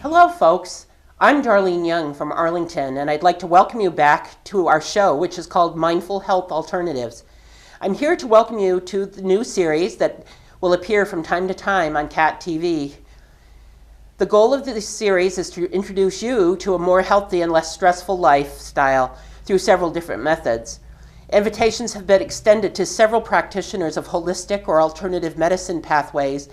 Hello, folks. I'm Darlene Young from Arlington, and I'd like to welcome you back to our show, which is called Mindful Health Alternatives. I'm here to welcome you to the new series that will appear from time to time on CAT TV. The goal of this series is to introduce you to a more healthy and less stressful lifestyle through several different methods. Invitations have been extended to several practitioners of holistic or alternative medicine pathways,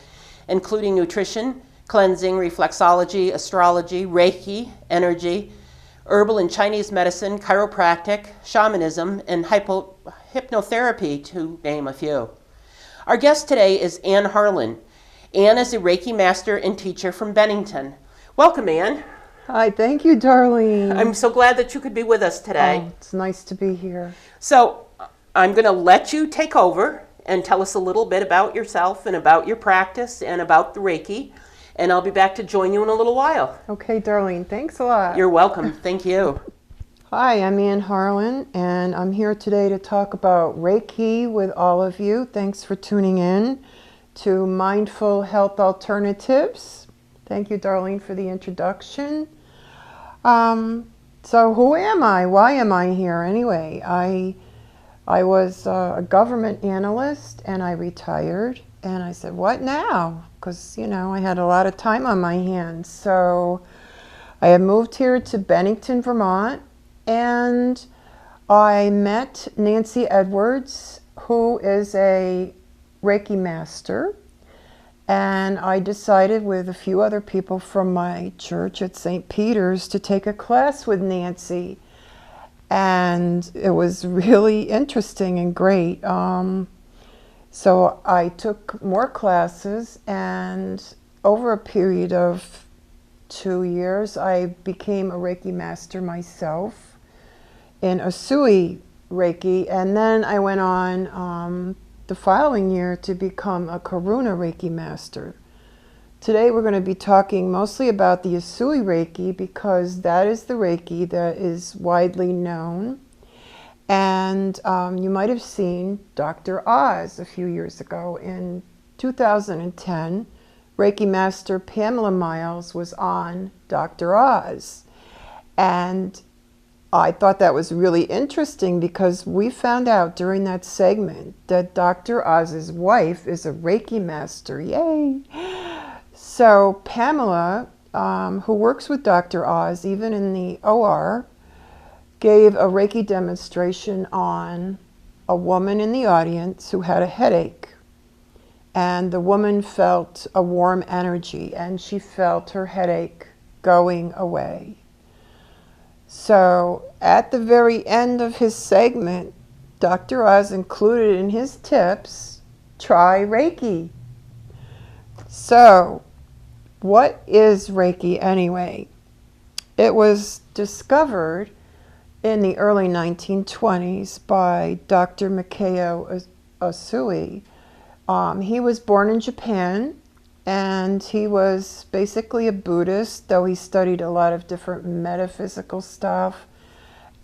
including nutrition, cleansing, reflexology, astrology, Reiki, energy, herbal and Chinese medicine, chiropractic, shamanism, and hypnotherapy, to name a few. Our guest today is Anne Harlan. Anne is a Reiki master and teacher from Bennington. Welcome, Anne. Hi, thank you, Darlene. I'm so glad that you could be with us today. Oh, it's nice to be here. So I'm going to let you take over and tell us a little bit about yourself and about your practice and about the Reiki. And I'll be back to join you in a little while. Okay, Darlene, thanks a lot. You're welcome. Thank you. Hi, I'm Anne Harlan, and I'm here today to talk about Reiki with all of you. Thanks for tuning in to Mindful Health Alternatives. Thank you, Darlene, for the introduction. So who am I? Why am I here anyway? I was a government analyst, and I retired, and I said, what now? Because, I had a lot of time on my hands. So I had moved here to Bennington, Vermont, and I met Nancy Edwards, who is a Reiki master, and I decided with a few other people from my church at St. Peter's to take a class with Nancy. And it was really interesting and great. So I took more classes, and over a period of 2 years, I became a Reiki master myself in Usui Reiki, and then I went on the following year to become a Karuna Reiki master. Today we're going to be talking mostly about the Usui Reiki because that is the Reiki that is widely known. And you might have seen Dr. Oz a few years ago. In 2010, Reiki Master Pamela Miles was on Dr. Oz. And I thought that was really interesting because we found out during that segment that Dr. Oz's wife is a Reiki Master. Yay! So Pamela, who works with Dr. Oz, even in the OR, gave a Reiki demonstration on a woman in the audience who had a headache. And the woman felt a warm energy, and she felt her headache going away. So at the very end of his segment, Dr. Oz included in his tips, try Reiki. So what is Reiki anyway? It was discovered in the early 1920s by Dr. Mikao Usui. He was born in Japan, and he was basically a Buddhist, though he studied a lot of different metaphysical stuff,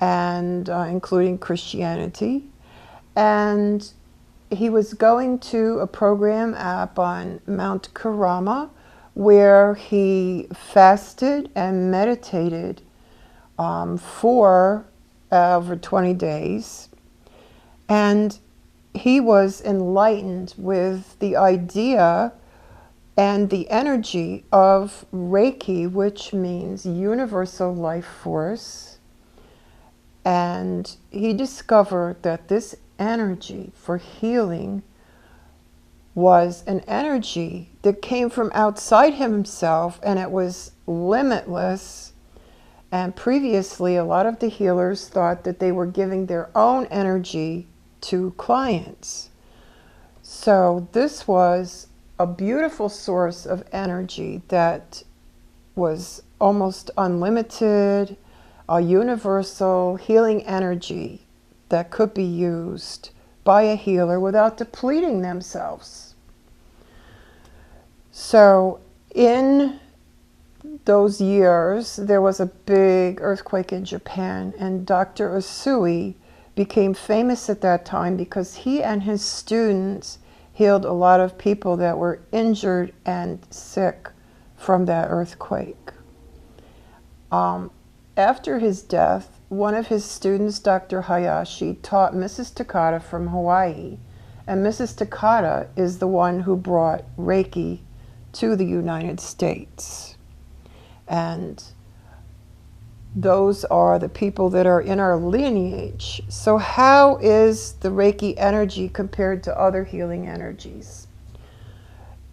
and including Christianity. And he was going to a program up on Mount Karama where he fasted and meditated for over 20 days. And he was enlightened with the idea and the energy of Reiki, which means universal life force. And he discovered that this energy for healing was an energy that came from outside himself, and it was limitless. And previously, a lot of the healers thought that they were giving their own energy to clients. So this was a beautiful source of energy that was almost unlimited, a universal healing energy that could be used by a healer without depleting themselves. So in those years, there was a big earthquake in Japan, and Dr. Usui became famous at that time because he and his students healed a lot of people that were injured and sick from that earthquake. After his death, one of his students, Dr. Hayashi, taught Mrs. Takata from Hawaii. And Mrs. Takata is the one who brought Reiki to the United States. And those are the people that are in our lineage. So how is the Reiki energy compared to other healing energies?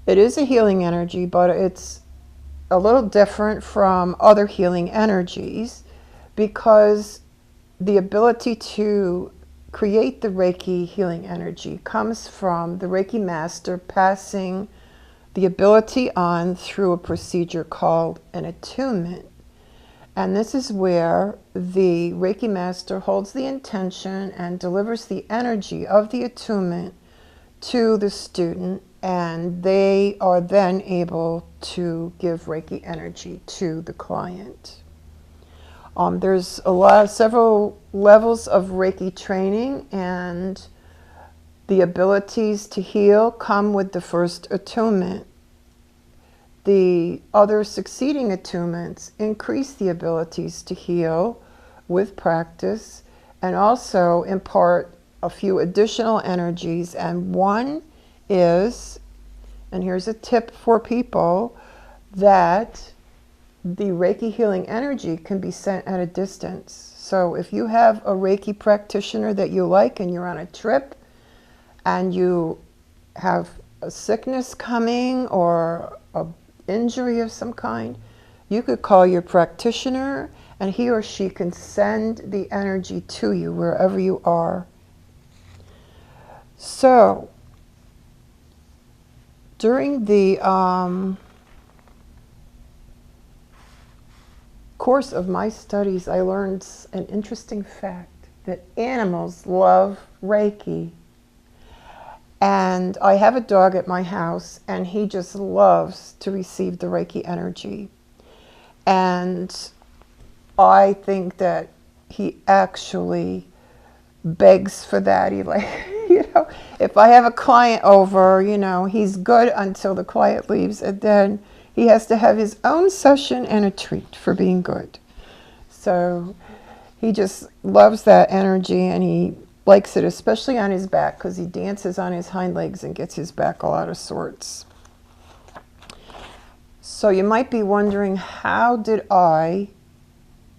It is a healing energy, but it's a little different from other healing energies because the ability to create the Reiki healing energy comes from the Reiki master passing the ability on through a procedure called an attunement. And this is where the Reiki master holds the intention and delivers the energy of the attunement to the student, and they are then able to give Reiki energy to the client. There's several levels of Reiki training, and the abilities to heal come with the first attunement. The other succeeding attunements increase the abilities to heal with practice and also impart a few additional energies. And one is, and here's a tip for people, that the Reiki healing energy can be sent at a distance. So if you have a Reiki practitioner that you like and you're on a trip and you have a sickness coming or an injury of some kind, you could call your practitioner and he or she can send the energy to you wherever you are. So during the course of my studies, I learned an interesting fact that animals love Reiki. And I have a dog at my house, and he just loves to receive the Reiki energy. And I think that he actually begs for that. He if I have a client over, he's good until the client leaves, and then he has to have his own session and a treat for being good. So he just loves that energy, and he likes it, especially on his back, because he dances on his hind legs and gets his back all out of sorts. So you might be wondering, how did I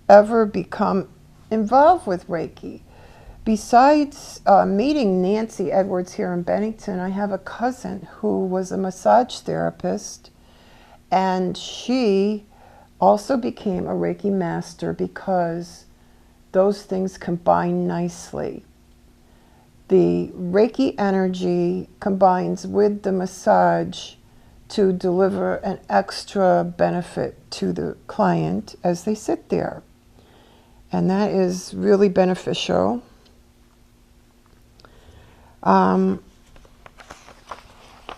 ever become involved with Reiki? Besides meeting Nancy Edwards here in Bennington, I have a cousin who was a massage therapist, and she also became a Reiki master because those things combine nicely. The Reiki energy combines with the massage to deliver an extra benefit to the client as they sit there. And that is really beneficial.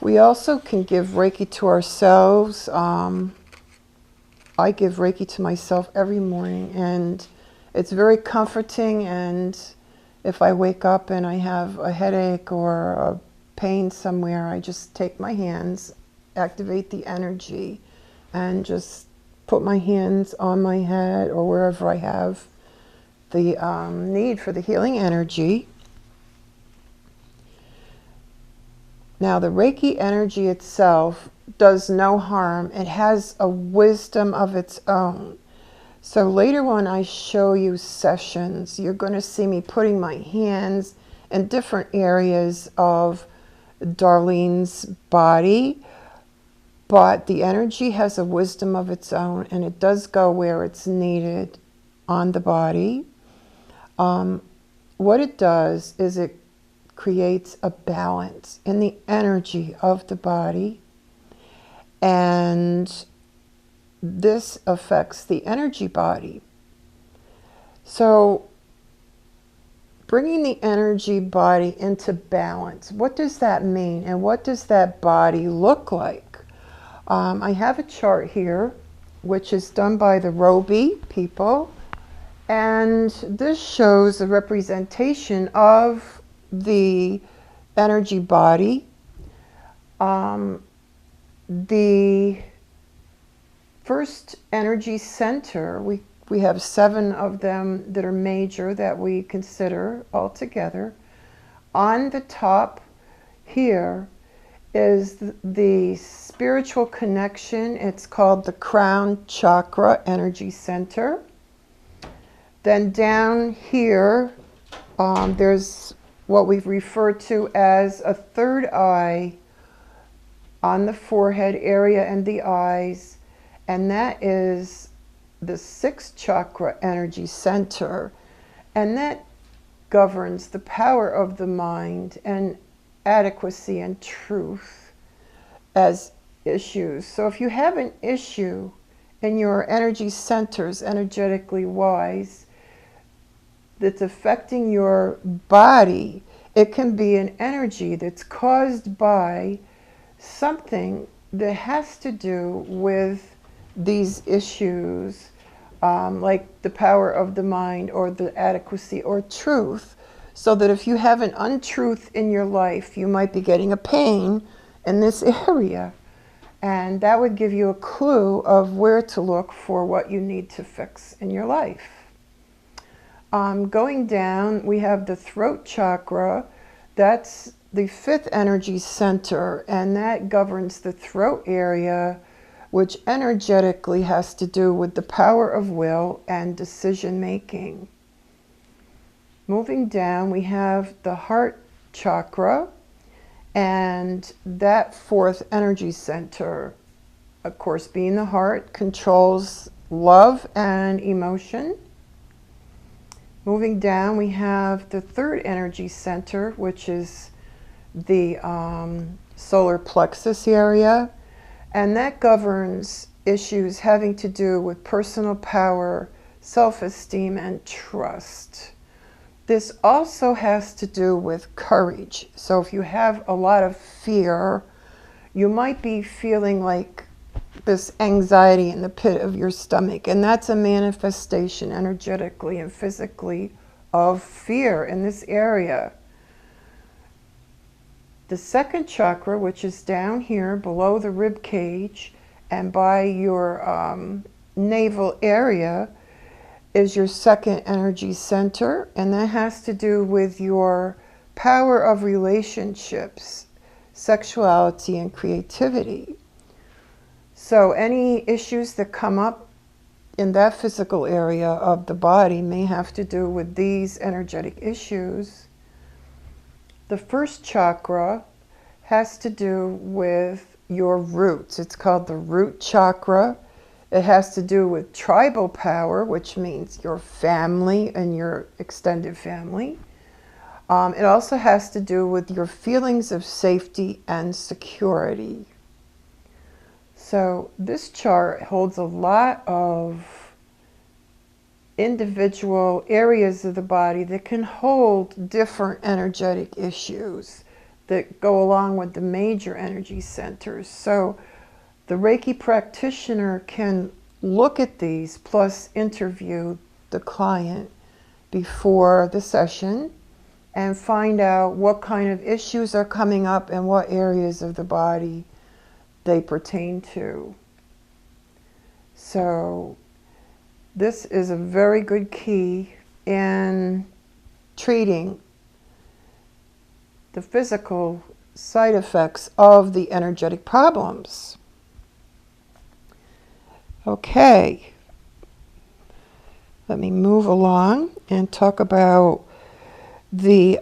We also can give Reiki to ourselves. I give Reiki to myself every morning, and it's very comforting. And if I wake up and I have a headache or a pain somewhere, I just take my hands, activate the energy, and just put my hands on my head or wherever I have the need for the healing energy. Now, the Reiki energy itself does no harm. It has a wisdom of its own. So later when I show you sessions, you're going to see me putting my hands in different areas of Darlene's body, but the energy has a wisdom of its own, and it does go where it's needed on the body. What it does is it creates a balance in the energy of the body, and this affects the energy body. So bringing the energy body into balance, what does that mean, and what does that body look like? I have a chart here which is done by the Roby people, and this shows a representation of the energy body. The first energy center, we have 7 of them that are major that we consider altogether. On the top here is the spiritual connection. It's called the crown chakra energy center. Then down here, there's what we've referred to as a third eye on the forehead area and the eyes, and that is the 6th chakra energy center, and that governs the power of the mind and adequacy and truth as issues. So if you have an issue in your energy centers, energetically wise, that's affecting your body, it can be an energy that's caused by something that has to do with these issues, like the power of the mind or the adequacy or truth. So that if you have an untruth in your life, you might be getting a pain in this area. And that would give you a clue of where to look for what you need to fix in your life. Going down, we have the throat chakra. That's the 5th energy center, and that governs the throat area, which energetically has to do with the power of will and decision making. Moving down, we have the heart chakra, and that 4th energy center, of course, being the heart, controls love and emotion. Moving down, we have the 3rd energy center, which is the solar plexus area, and that governs issues having to do with personal power, self-esteem, and trust. This also has to do with courage. So if you have a lot of fear, you might be feeling like this anxiety in the pit of your stomach, and that's a manifestation energetically and physically of fear in this area. The 2nd chakra, which is down here below the rib cage and by your navel area, is your 2nd energy center, and that has to do with your power of relationships, sexuality, and creativity. So any issues that come up in that physical area of the body may have to do with these energetic issues. The 1st chakra has to do with your roots. It's called the root chakra. It has to do with tribal power, which means your family and your extended family. It also has to do with your feelings of safety and security. So this chart holds a lot of individual areas of the body that can hold different energetic issues that go along with the major energy centers. So the Reiki practitioner can look at these plus interview the client before the session and find out what kind of issues are coming up and what areas of the body they pertain to. So this is a very good key in treating the physical side effects of the energetic problems. Okay, let me move along and talk about the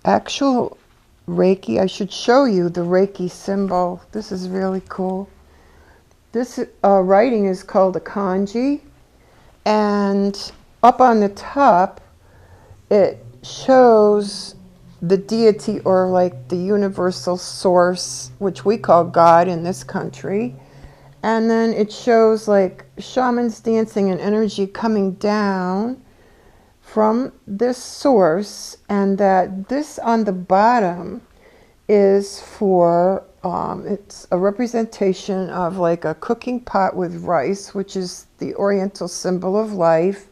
actual Reiki. I should show you the Reiki symbol. This is really cool. This writing is called a kanji, and up on the top it shows the deity, or like the universal source, which we call God in this country. And then it shows like shamans dancing and energy coming down from this source, and that this on the bottom is for, it's a representation of like a cooking pot with rice, which is the Oriental symbol of life,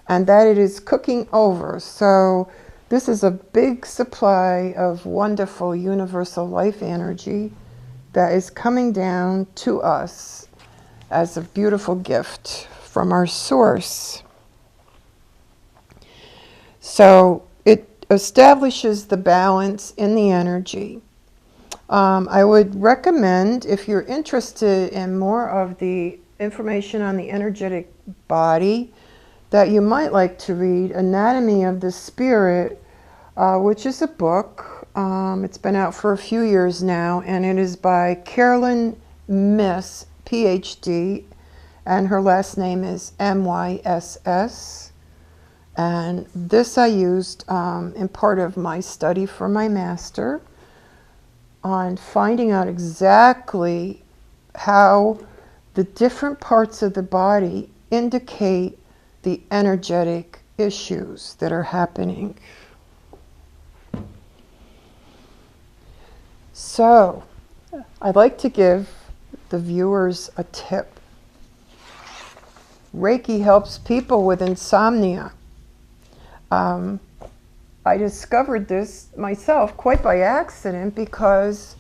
and that it is cooking over. So this is a big supply of wonderful universal life energy that is coming down to us. as a beautiful gift from our source. So it establishes the balance in the energy. I would recommend, if you're interested in more of the information on the energetic body, that you might like to read Anatomy of the Spirit, which is a book. It's been out for a few years now, and it is by Carolyn Miss, PhD, and her last name is MYSS. And this I used in part of my study for my master on finding out exactly how the different parts of the body indicate the energetic issues that are happening. So, I'd like to give the viewers a tip. Reiki helps people with insomnia. I discovered this myself quite by accident because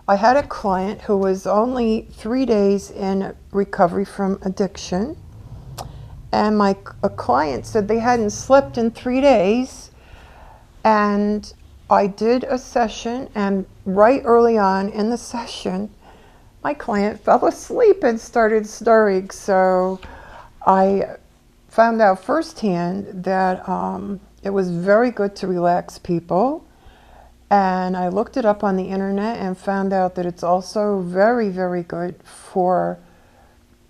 I had a client who was only 3 days in recovery from addiction. And a client said they hadn't slept in 3 days. And I did a session, and right early on in the session, my client fell asleep and started snoring. So I found out firsthand that it was very good to relax people. And I looked it up on the internet and found out that it's also very, very good for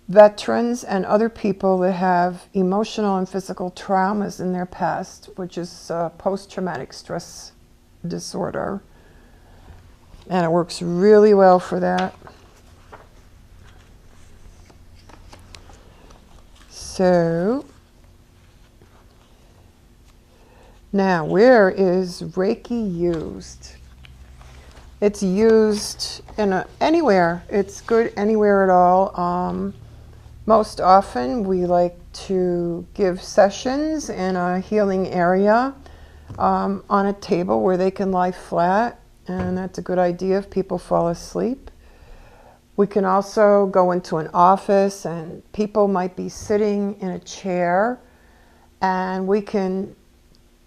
veterans and other people that have emotional and physical traumas in their past, which is post-traumatic stress disorder. And it works really well for that. So, now where is Reiki used? It's used anywhere. It's good anywhere at all. Most often we like to give sessions in a healing area on a table where they can lie flat, and that's a good idea if people fall asleep. We can also go into an office and people might be sitting in a chair, and we can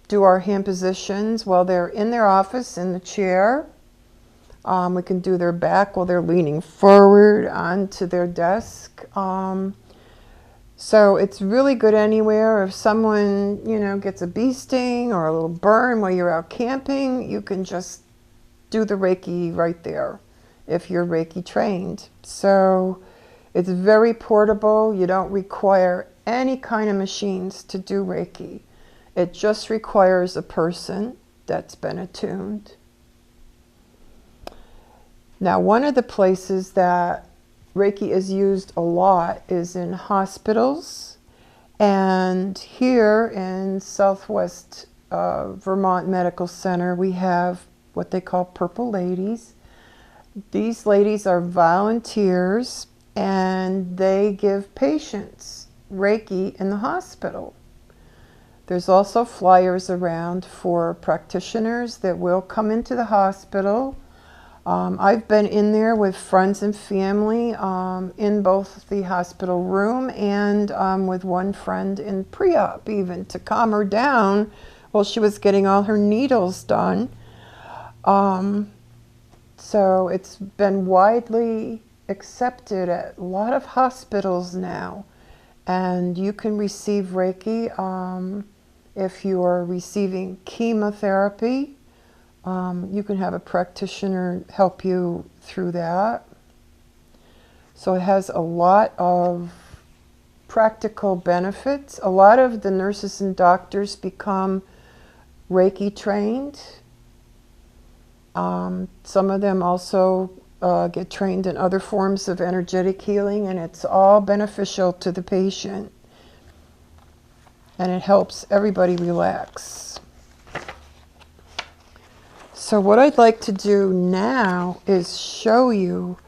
do our hand positions while they're in their office in the chair. We can do their back while they're leaning forward onto their desk. So it's really good anywhere. If someone, gets a bee sting or a little burn while you're out camping, you can just do the Reiki right there if you're Reiki trained. So it's very portable. You don't require any kind of machines to do Reiki. It just requires a person that's been attuned. Now, one of the places that Reiki is used a lot is in hospitals. And here in Southwest Vermont Medical Center, we have what they call Purple Ladies. These ladies are volunteers, and they give patients Reiki in the hospital. There's also flyers around for practitioners that will come into the hospital. I've been in there with friends and family in both the hospital room and with one friend in pre-op, even to calm her down while she was getting all her needles done. So it's been widely accepted at a lot of hospitals now, and you can receive Reiki if you are receiving chemotherapy. You can have a practitioner help you through that. So it has a lot of practical benefits. A lot of the nurses and doctors become Reiki trained. Some of them also get trained in other forms of energetic healing, and it's all beneficial to the patient. And it helps everybody relax. So what I'd like to do now is show you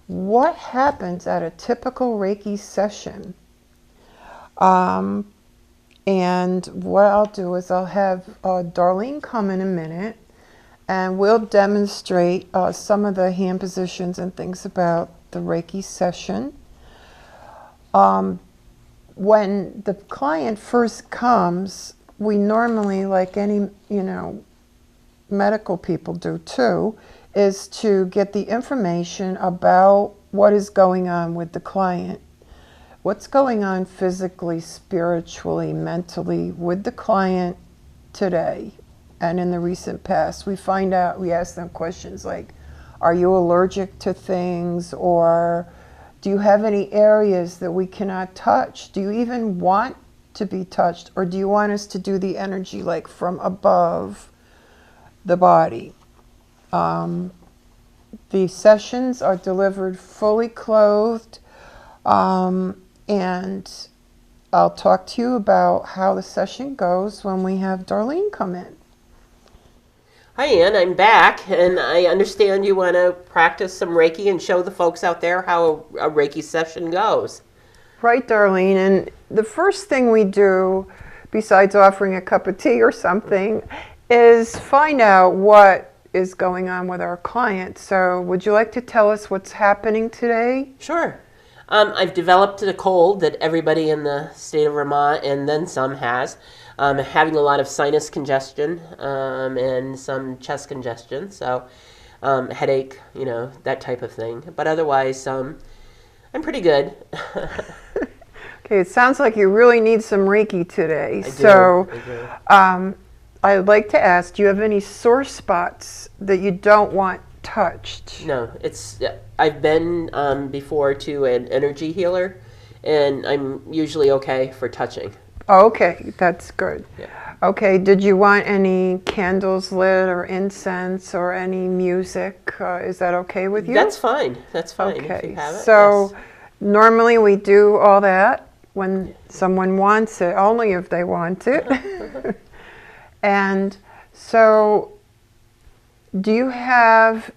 what happens at a typical Reiki session. And what I'll do is I'll have Darlene come in a minute, and we'll demonstrate some of the hand positions and things about the Reiki session. When the client first comes, we normally, like any, medical people do too, is to get the information about what is going on with the client. What's going on physically, spiritually, mentally with the client today and in the recent past. We find out, we ask them questions like, are you allergic to things? Or do you have any areas that we cannot touch? Do you even want to be touched? Or do you want us to do the energy like from above the body? The sessions are delivered fully clothed, and I'll talk to you about how the session goes when we have Darlene come in. Hi, Ann. I'm back, and I understand you want to practice some Reiki and show the folks out there how a Reiki session goes. Right, Darlene. And the first thing we do, besides offering a cup of tea or something, is find out what is going on with our client. So would you like to tell us what's happening today? Sure. I've developed a cold that everybody in the state of Vermont and then some has. Having a lot of sinus congestion and some chest congestion, so headache, that type of thing. But otherwise, I'm pretty good. Okay, it sounds like you really need some Reiki today. I do. I'd like to ask, do you have any sore spots that you don't want touched? No, I've been before to an energy healer, and I'm usually okay for touching. Okay, that's good. Yeah. Okay, did you want any candles lit or incense or any music? Is that okay with you? That's fine. That's fine if Okay, you have it. so Yes. normally we do all that when someone wants it, only if they want it. And so, do you have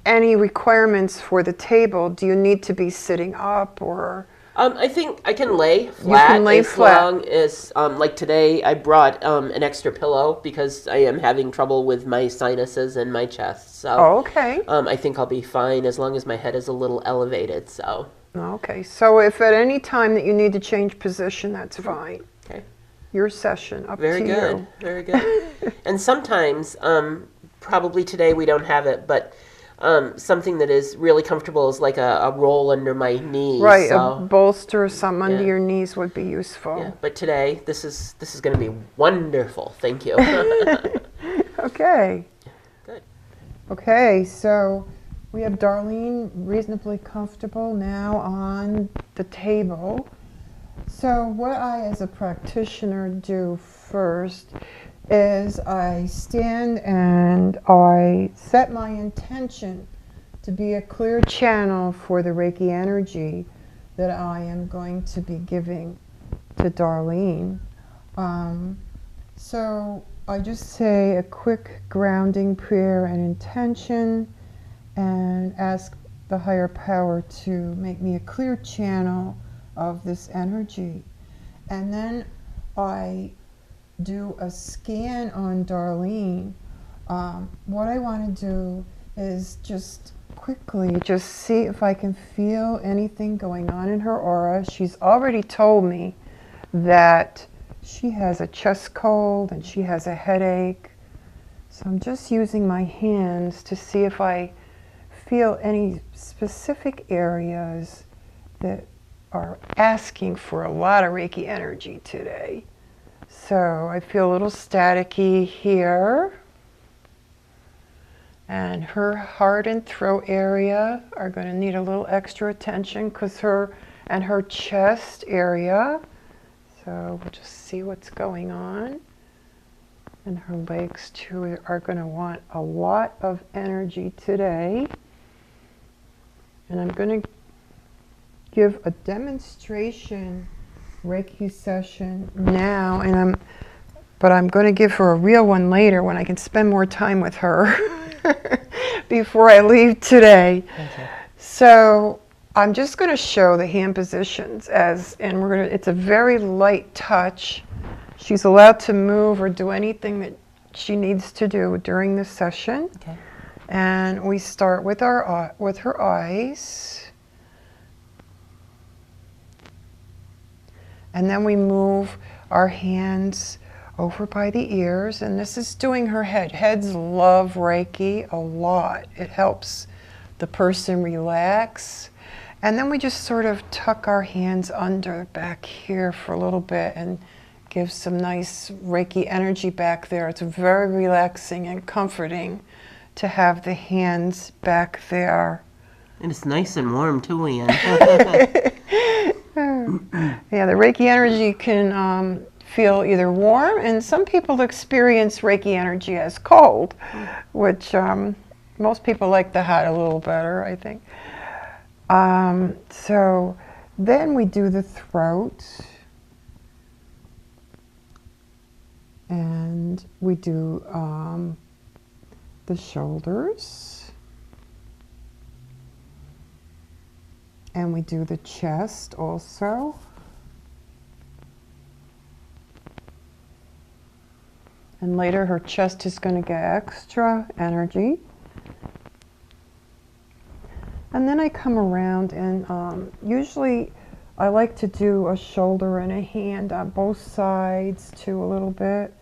any requirements for the table? Do you need to be sitting up or? I think I can lay flat. You can lay as flat. long as, like today, I brought an extra pillow because I am having trouble with my sinuses and my chest. So, Okay. I think I'll be fine as long as my head is a little elevated. So. Okay. So if at any time that you need to change position, that's fine. Okay. Your session, up Very to good. you. Very good. And sometimes, probably today we don't have it, but something that is really comfortable is like a roll under my knees. Right, so, a bolster or something under Yeah. your knees would be useful. yeah. But today, this is going to be wonderful. Thank you. Okay. Good. Okay, so we have Darlene reasonably comfortable now on the table. So what I, as a practitioner, do first is I stand and I set my intention to be a clear channel for the Reiki energy that I am going to be giving to Darlene. So I just say a quick grounding prayer and intention and ask the higher power to make me a clear channel of this energy. And then I do a scan on Darlene. What I want to do is just quickly just see if I can feel anything going on in her aura. She's already told me that she has a chest cold and she has a headache. So I'm just using my hands to see if I feel any specific areas that are asking for a lot of Reiki energy today. So I feel a little staticky here. And her heart and throat area are going to need a little extra attention because her chest area. So we'll just see what's going on. And her legs too are going to want a lot of energy today. And I'm going to give a demonstration Reiki session now, but I'm going to give her a real one later when I can spend more time with her before I leave today. Okay. So I'm just going to show the hand positions it's a very light touch. She's allowed to move or do anything that she needs to do during the session. Okay. And we start with her eyes. And then we move our hands over by the ears, and this is doing her head. Heads love Reiki a lot. It helps the person relax. And then we just sort of tuck our hands under back here for a little bit and give some nice Reiki energy back there. It's very relaxing and comforting to have the hands back there. And it's nice and warm too, Leanne. Yeah, the Reiki energy can feel either warm, and some people experience Reiki energy as cold, which most people like the hot a little better, I think. So then we do the throat, and we do the shoulders, and we do the chest also. And later her chest is going to get extra energy. And then I come around, and usually I like to do a shoulder and a hand on both sides too, a little bit.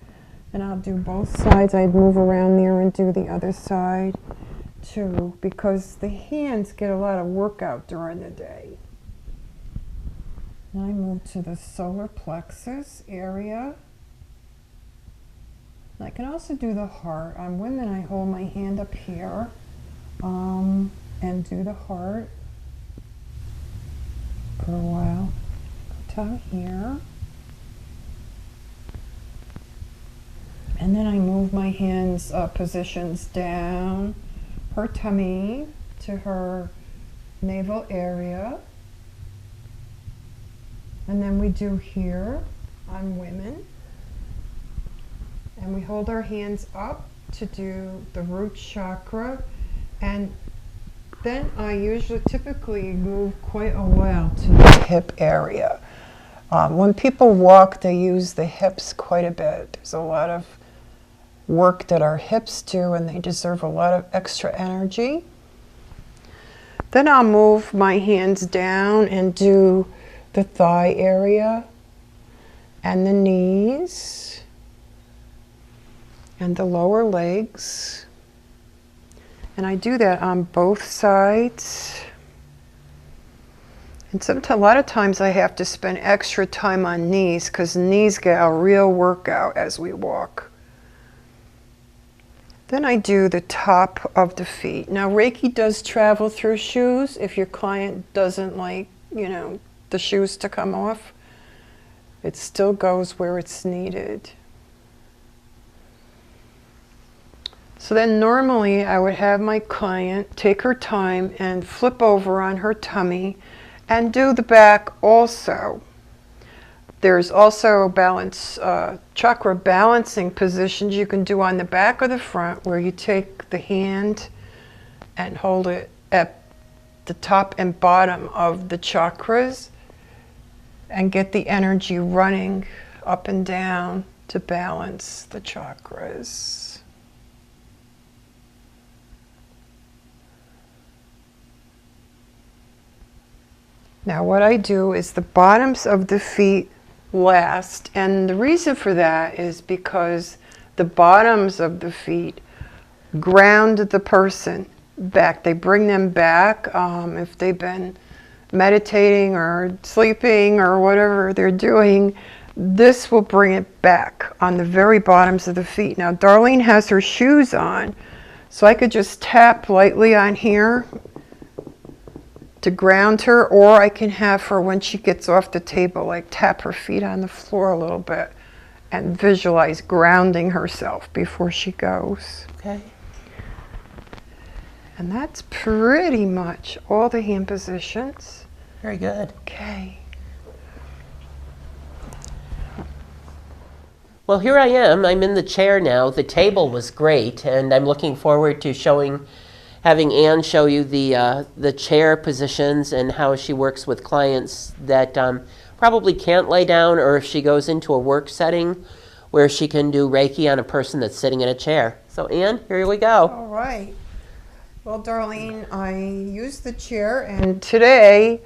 And I'll do both sides. I'd move around there and do the other side too, because the hands get a lot of workout during the day. Then I move to the solar plexus area. I can also do the heart. On women, I hold my hand up here and do the heart for a while. Down here. And then I move my hands positions down her tummy to her navel area. And then we do here on women. And we hold our hands up to do the root chakra. And then I typically move quite a while to the hip area. When people walk, they use the hips quite a bit. There's a lot of work that our hips do, and they deserve a lot of extra energy. Then I'll move my hands down and do the thigh area and the knees and the lower legs. And I do that on both sides. And a lot of times I have to spend extra time on knees, because knees get a real workout as we walk. Then I do the top of the feet. Now Reiki does travel through shoes. If your client doesn't like, the shoes to come off, it still goes where it's needed. So then normally I would have my client take her time and flip over on her tummy and do the back also. There's also chakra balancing positions you can do on the back or the front, where you take the hand and hold it at the top and bottom of the chakras and get the energy running up and down to balance the chakras. Now what I do is the bottoms of the feet last, and the reason for that is because the bottoms of the feet ground the person back. They bring them back if they've been meditating or sleeping or whatever they're doing. This will bring it back on the very bottoms of the feet. Now Darlene has her shoes on, so I could just tap lightly on here to ground her, or I can have her, when she gets off the table, like tap her feet on the floor a little bit and visualize grounding herself before she goes. Okay. And that's pretty much all the hand positions. Very good. Okay. Well, here I am. I'm in the chair now. The table was great, and I'm looking forward to having Anne show you the chair positions and how she works with clients that probably can't lay down, or if she goes into a work setting where she can do Reiki on a person that's sitting in a chair. So Anne, here we go. All right. Well, Darlene, I used the chair, and today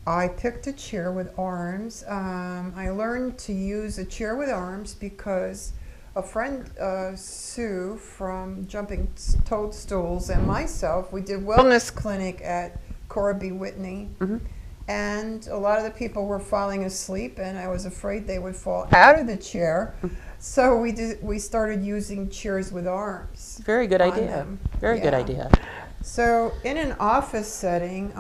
I picked a chair with arms. I learned to use a chair with arms because a friend, Sue, from Jumping Toadstools, and myself, we did wellness clinic at Cora B. Whitney. Mm-hmm. And a lot of the people were falling asleep, and I was afraid they would fall out of the chair. So we started using chairs with arms. Very good idea. Very good idea. So in an office setting,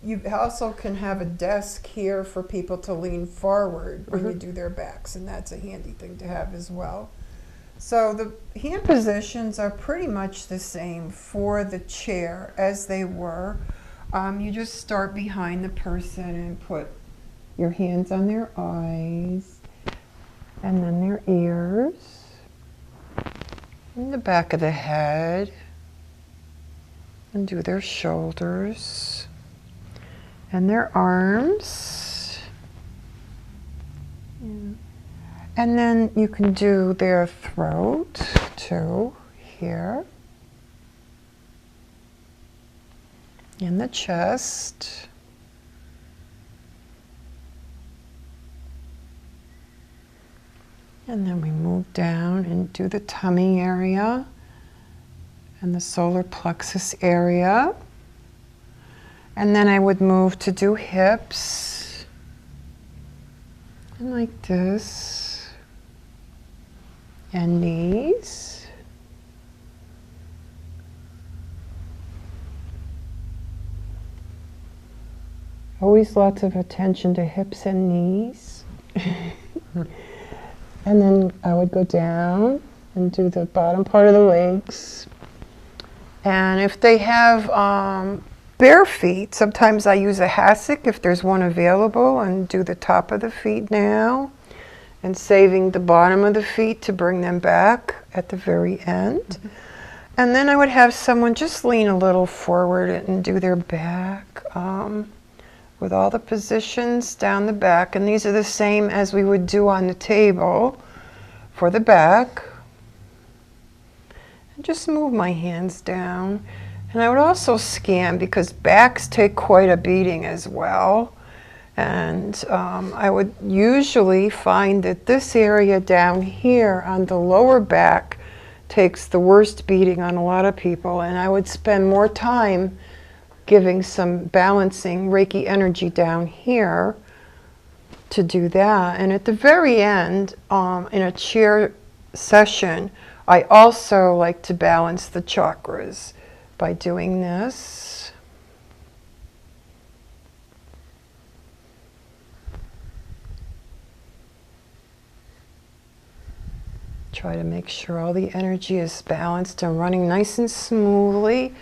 you also can have a desk here for people to lean forward when you do their backs, and that's a handy thing to have as well. So the hand positions are pretty much the same for the chair as they were. You just start behind the person and put your hands on their eyes, and then their ears, and the back of the head, and do their shoulders, and their arms. And then you can do their throat too, here. In the chest. And then we move down and do the tummy area and the solar plexus area. And then I would move to do hips. And like this. And knees. Always lots of attention to hips and knees. And then I would go down and do the bottom part of the legs. And if they have bare feet, sometimes I use a hassock if there's one available, and do the top of the feet now, and saving the bottom of the feet to bring them back at the very end. And then I would have someone just lean a little forward and do their back. With all the positions down the back, and these are the same as we would do on the table for the back. And just move my hands down. And I would also scan, because backs take quite a beating as well. And I would usually find that this area down here on the lower back takes the worst beating on a lot of people, and I would spend more time giving some balancing Reiki energy down here to do that. And at the very end, in a chair session, I also like to balance the chakras by doing this. Try to make sure all the energy is balanced and running nice and smoothly.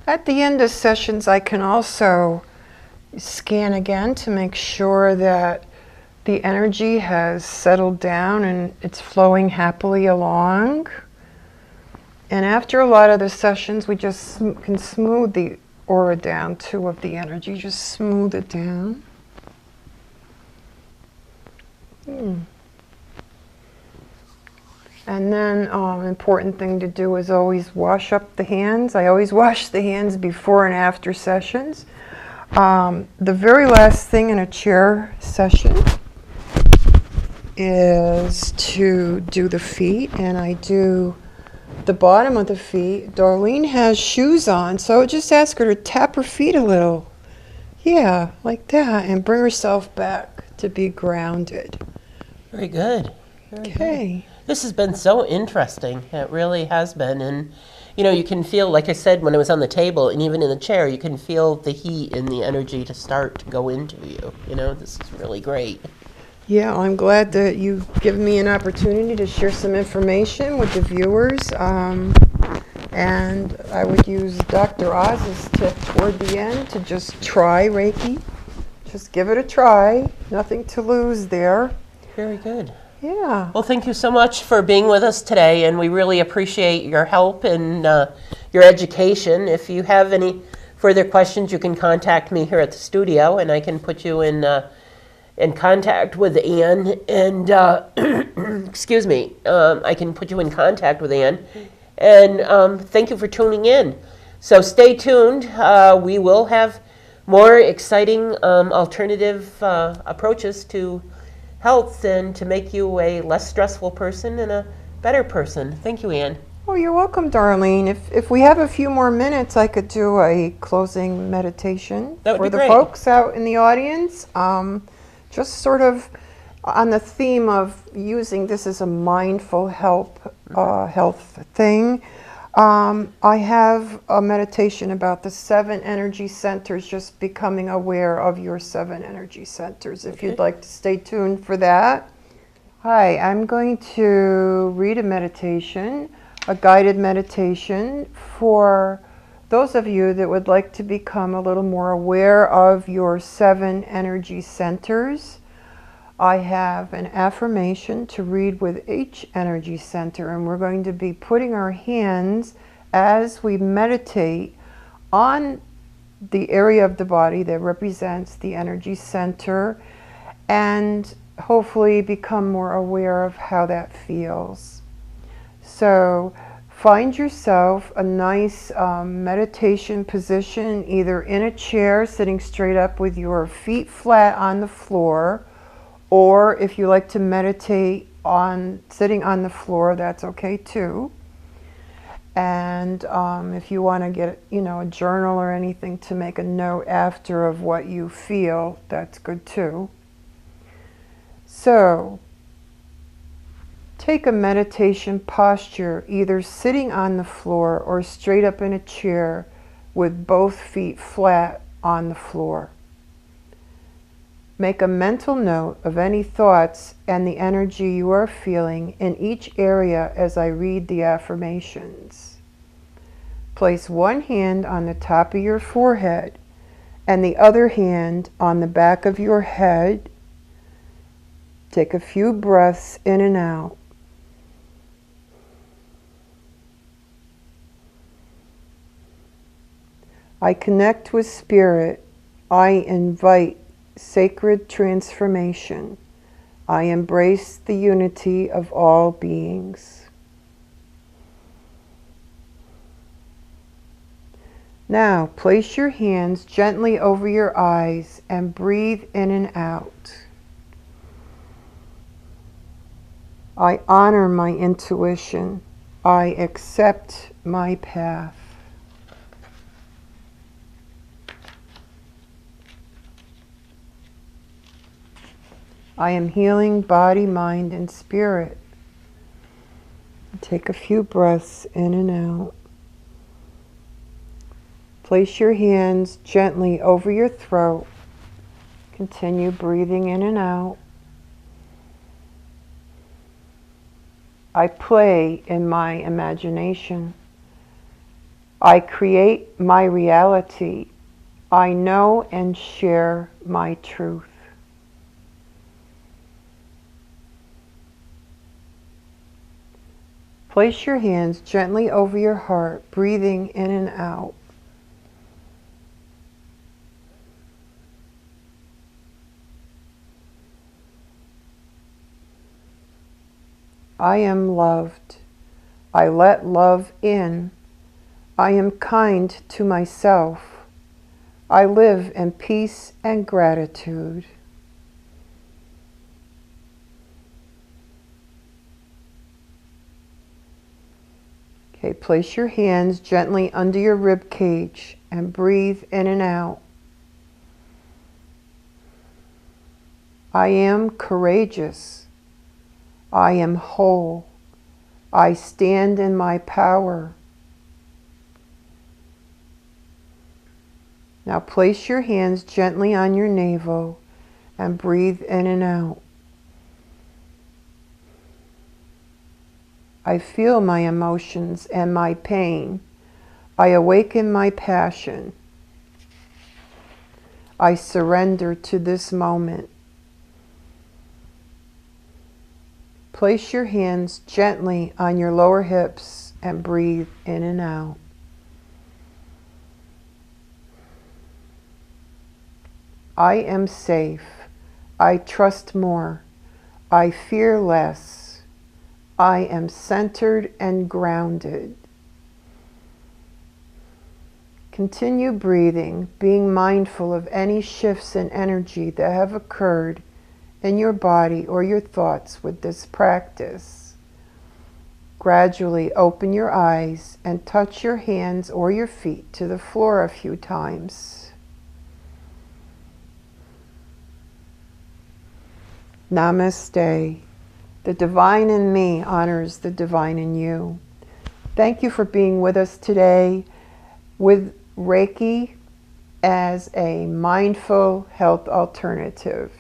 At the end of sessions, I can also scan again to make sure that the energy has settled down and it's flowing happily along. And after a lot of the sessions, we just can smooth the aura down too of the energy. Just smooth it down. And then important thing to do is always wash up the hands. I always wash the hands before and after sessions. The very last thing in a chair session is to do the feet, and I do the bottom of the feet. Darlene has shoes on, so just ask her to tap her feet a little. Yeah, like that, and bring herself back to be grounded. Very good. Very Okay. good. This has been so interesting. It really has been. And, you know, you can feel, like I said, when it was on the table and even in the chair, you can feel the heat and the energy to start to go into you. You know, this is really great. Yeah, I'm glad that you've given me an opportunity to share some information with the viewers. And I would use Dr. Oz's tip toward the end to just try Reiki. Just give it a try. Nothing to lose there. Very good. Yeah. Well, thank you so much for being with us today, and we really appreciate your help and your education. If you have any further questions, you can contact me here at the studio, and I can put you in contact with Ann. And excuse me, I can put you in contact with Ann. And thank you for tuning in. So stay tuned. We will have more exciting alternative approaches to health and to make you a less stressful person and a better person. Thank you, Anne. Oh, you're welcome, Darlene. If we have a few more minutes, I could do a closing meditation That would for be the great. folks out in the audience. Just sort of on the theme of using this as a mindful health thing. I have a meditation about the 7 energy centers, just becoming aware of your 7 energy centers. If you'd like to stay tuned for that. Hi, I'm going to read a meditation, a guided meditation for those of you that would like to become a little more aware of your 7 energy centers. I have an affirmation to read with each energy center, and we're going to be putting our hands as we meditate on the area of the body that represents the energy center, and hopefully become more aware of how that feels. So find yourself a nice meditation position, either in a chair sitting straight up with your feet flat on the floor, or if you like to meditate on sitting on the floor, that's okay too. And if you want to get, a journal or anything to make a note after of what you feel, that's good too. So take a meditation posture, either sitting on the floor or straight up in a chair with both feet flat on the floor. Make a mental note of any thoughts and the energy you are feeling in each area as I read the affirmations. Place one hand on the top of your forehead and the other hand on the back of your head. Take a few breaths in and out. I connect with Spirit. I invite sacred transformation. I embrace the unity of all beings. Now, place your hands gently over your eyes and breathe in and out. I honor my intuition. I accept my path. I am healing body, mind, and spirit. Take a few breaths in and out. Place your hands gently over your throat. Continue breathing in and out. I play in my imagination. I create my reality. I know and share my truth. Place your hands gently over your heart, breathing in and out. I am loved. I let love in. I am kind to myself. I live in peace and gratitude. Okay, place your hands gently under your rib cage and breathe in and out. I am courageous. I am whole. I stand in my power. Now place your hands gently on your navel and breathe in and out. I feel my emotions and my pain. I awaken my passion. I surrender to this moment. Place your hands gently on your lower hips and breathe in and out. I am safe. I trust more. I fear less. I am centered and grounded. Continue breathing, being mindful of any shifts in energy that have occurred in your body or your thoughts with this practice. Gradually open your eyes and touch your hands or your feet to the floor a few times. Namaste. The divine in me honors the divine in you. Thank you for being with us today with Reiki as a mindful health alternative.